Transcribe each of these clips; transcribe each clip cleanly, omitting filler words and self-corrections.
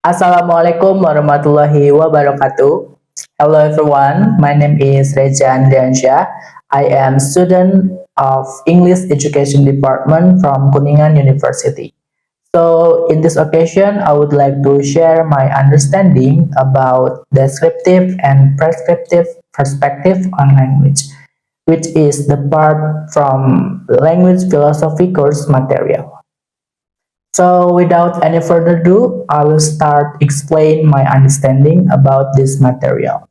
Assalamualaikum warahmatullahi wabarakatuh. Hello everyone, my name is Rezha Andriansyah. I am student of English Education Department from Kuningan University. So in this occasion, I would like to share my understanding about descriptive and prescriptive perspective on language, which is the part from language philosophy course material. So without any further ado, I will start explain my understanding about this material.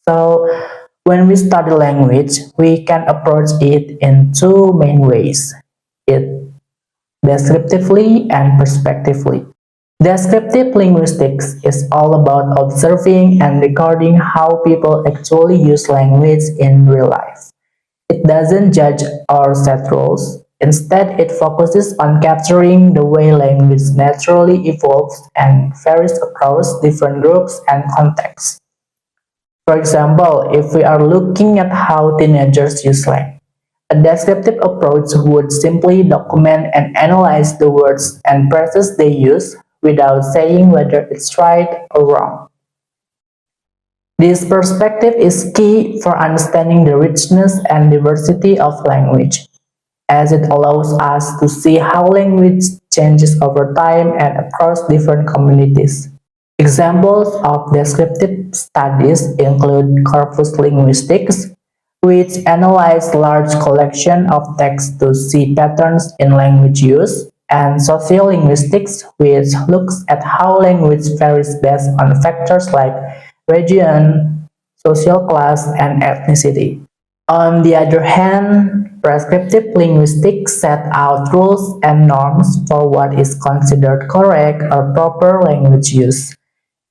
So when we study language, we can approach it in two main ways, it descriptively and perspectively. Descriptive linguistics is all about observing and recording how people actually use language in real life. It doesn't judge or set rules. Instead, it focuses on capturing the way language naturally evolves and varies across different groups and contexts. For example, if we are looking at how teenagers use slang, a descriptive approach would simply document and analyze the words and phrases they use without saying whether it's right or wrong. This perspective is key for understanding the richness and diversity of language, as it allows us to see how language changes over time and across different communities. Examples of descriptive studies include corpus linguistics, which analyze large collection of text to see patterns in language use, and sociolinguistics, which looks at how language varies based on factors like region, social class, and ethnicity. On the other hand, prescriptive linguistics set out rules and norms for what is considered correct or proper language use.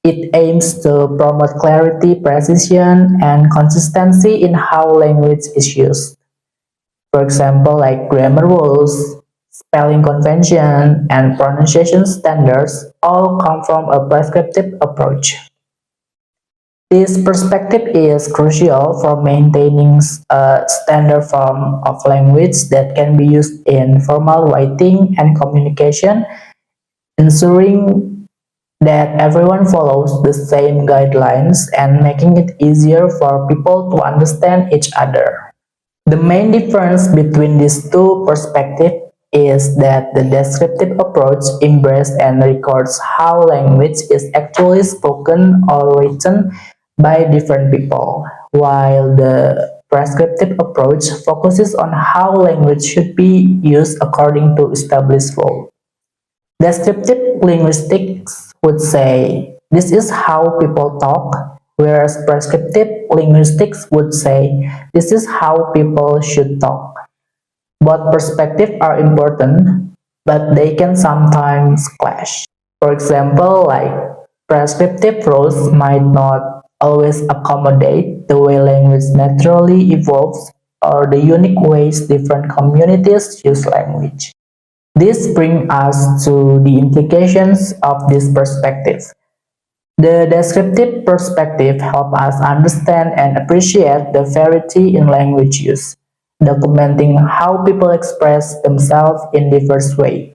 It aims to promote clarity, precision, and consistency in how language is used. For example, like grammar rules, spelling convention, and pronunciation standards all come from a prescriptive approach. This perspective is crucial for maintaining a standard form of language that can be used in formal writing and communication, ensuring that everyone follows the same guidelines and making it easier for people to understand each other. The main difference between these two perspectives is that the descriptive approach embraces and records how language is actually spoken or written by different people, while the prescriptive approach focuses on how language should be used according to established rules. Descriptive linguistics would say this is how people talk, whereas prescriptive linguistics would say this is how people should talk. Both perspectives are important, but they can sometimes clash. For example, like prescriptive rules might not always accommodate the way language naturally evolves or the unique ways different communities use language. This brings us to the implications of this perspective. The descriptive perspective helps us understand and appreciate the variety in language use, documenting how people express themselves in diverse ways.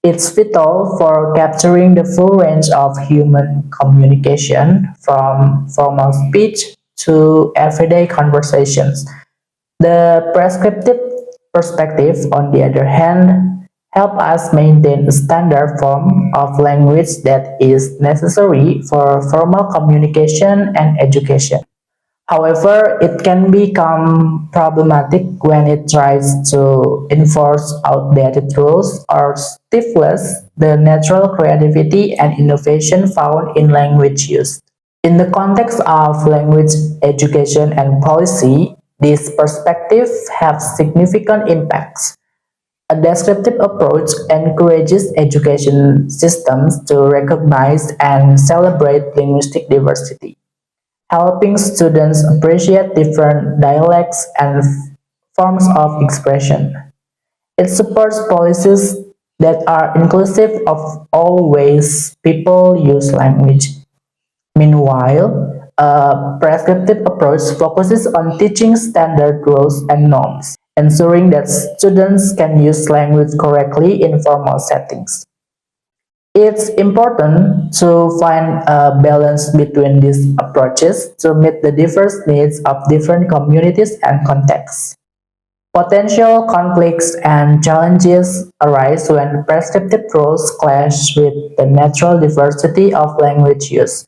It's vital for capturing the full range of human communication, from formal speech to everyday conversations. The prescriptive perspective, on the other hand, help us maintain a standard form of language that is necessary for formal communication and education. However, it can become problematic when it tries to enforce outdated rules or stifles the natural creativity and innovation found in language use. In the context of language education and policy, these perspectives have significant impacts. A descriptive approach encourages education systems to recognize and celebrate linguistic diversity, helping students appreciate different dialects and forms of expression. It supports policies that are inclusive of all ways people use language. Meanwhile, a prescriptive approach focuses on teaching standard rules and norms, ensuring that students can use language correctly in formal settings. It's important to find a balance between these approaches to meet the diverse needs of different communities and contexts. Potential conflicts and challenges arise when prescriptive rules clash with the natural diversity of language use.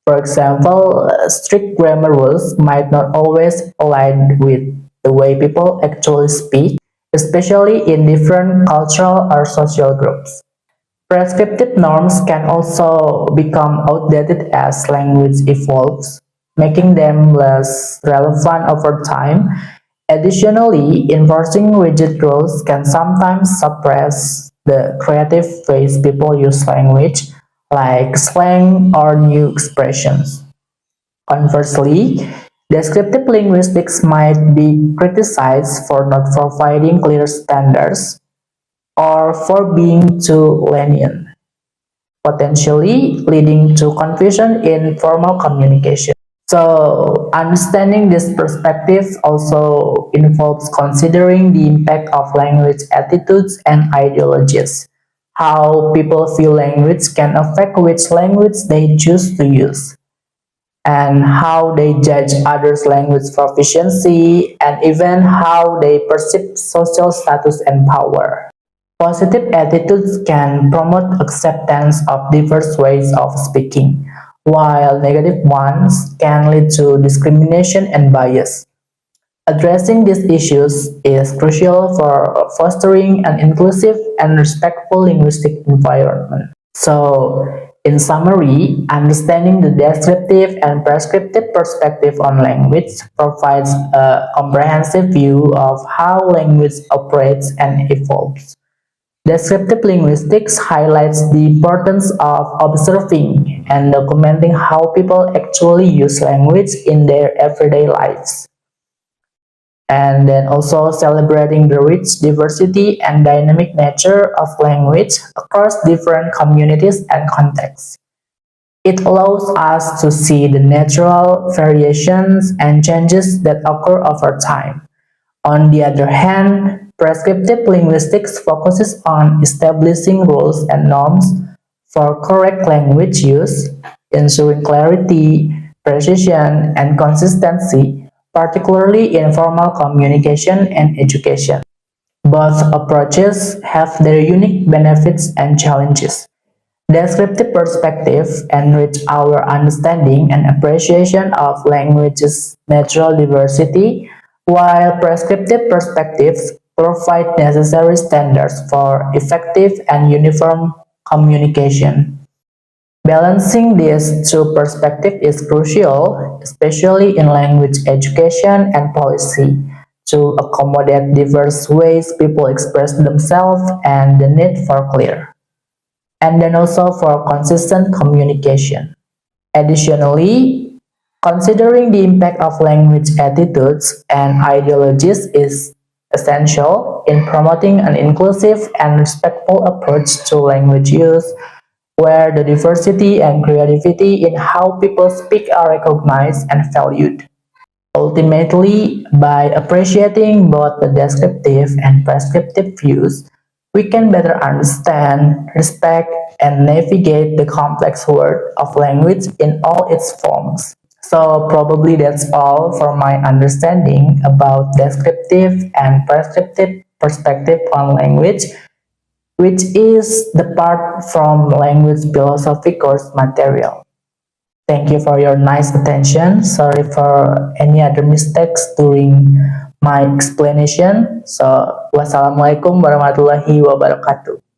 For example, strict grammar rules might not always align with the way people actually speak, especially in different cultural or social groups. Prescriptive norms can also become outdated as language evolves, making them less relevant over time. Additionally, enforcing rigid rules can sometimes suppress the creative ways people use language, like slang or new expressions. Conversely, descriptive linguistics might be criticized for not providing clear standards or for being too lenient, potentially leading to confusion in formal communication. So, understanding this perspective also involves considering the impact of language attitudes and ideologies. How people feel language can affect which language they choose to use, and how they judge others' language proficiency, and even how they perceive social status and power. Positive attitudes can promote acceptance of diverse ways of speaking, while negative ones can lead to discrimination and bias. Addressing these issues is crucial for fostering an inclusive and respectful linguistic environment. So, in summary, understanding the descriptive and prescriptive perspective on language provides a comprehensive view of how language operates and evolves. Descriptive linguistics highlights the importance of observing and documenting how people actually use language in their everyday lives. And then also celebrating the rich diversity and dynamic nature of language across different communities and contexts. It allows us to see the natural variations and changes that occur over time. On the other hand, prescriptive linguistics focuses on establishing rules and norms for correct language use, ensuring clarity, precision, and consistency, particularly in formal communication and education. Both approaches have their unique benefits and challenges. Descriptive perspective enrich our understanding and appreciation of language's natural diversity, while prescriptive perspectives provide necessary standards for effective and uniform communication. Balancing these two perspectives is crucial, especially in language education and policy, to accommodate diverse ways people express themselves and the need for clear and then also for consistent communication. Additionally, considering the impact of language attitudes and ideologies is essential in promoting an inclusive and respectful approach to language use where the diversity and creativity in how people speak are recognized and valued. Ultimately, by appreciating both the descriptive and prescriptive views, we can better understand, respect, and navigate the complex world of language in all its forms. So, probably that's all for my understanding about descriptive and prescriptive perspective on language, which is the part from language philosophy course material. Thank you for your nice attention. Sorry for any other mistakes during my explanation. So, wassalamualaikum warahmatullahi wabarakatuh.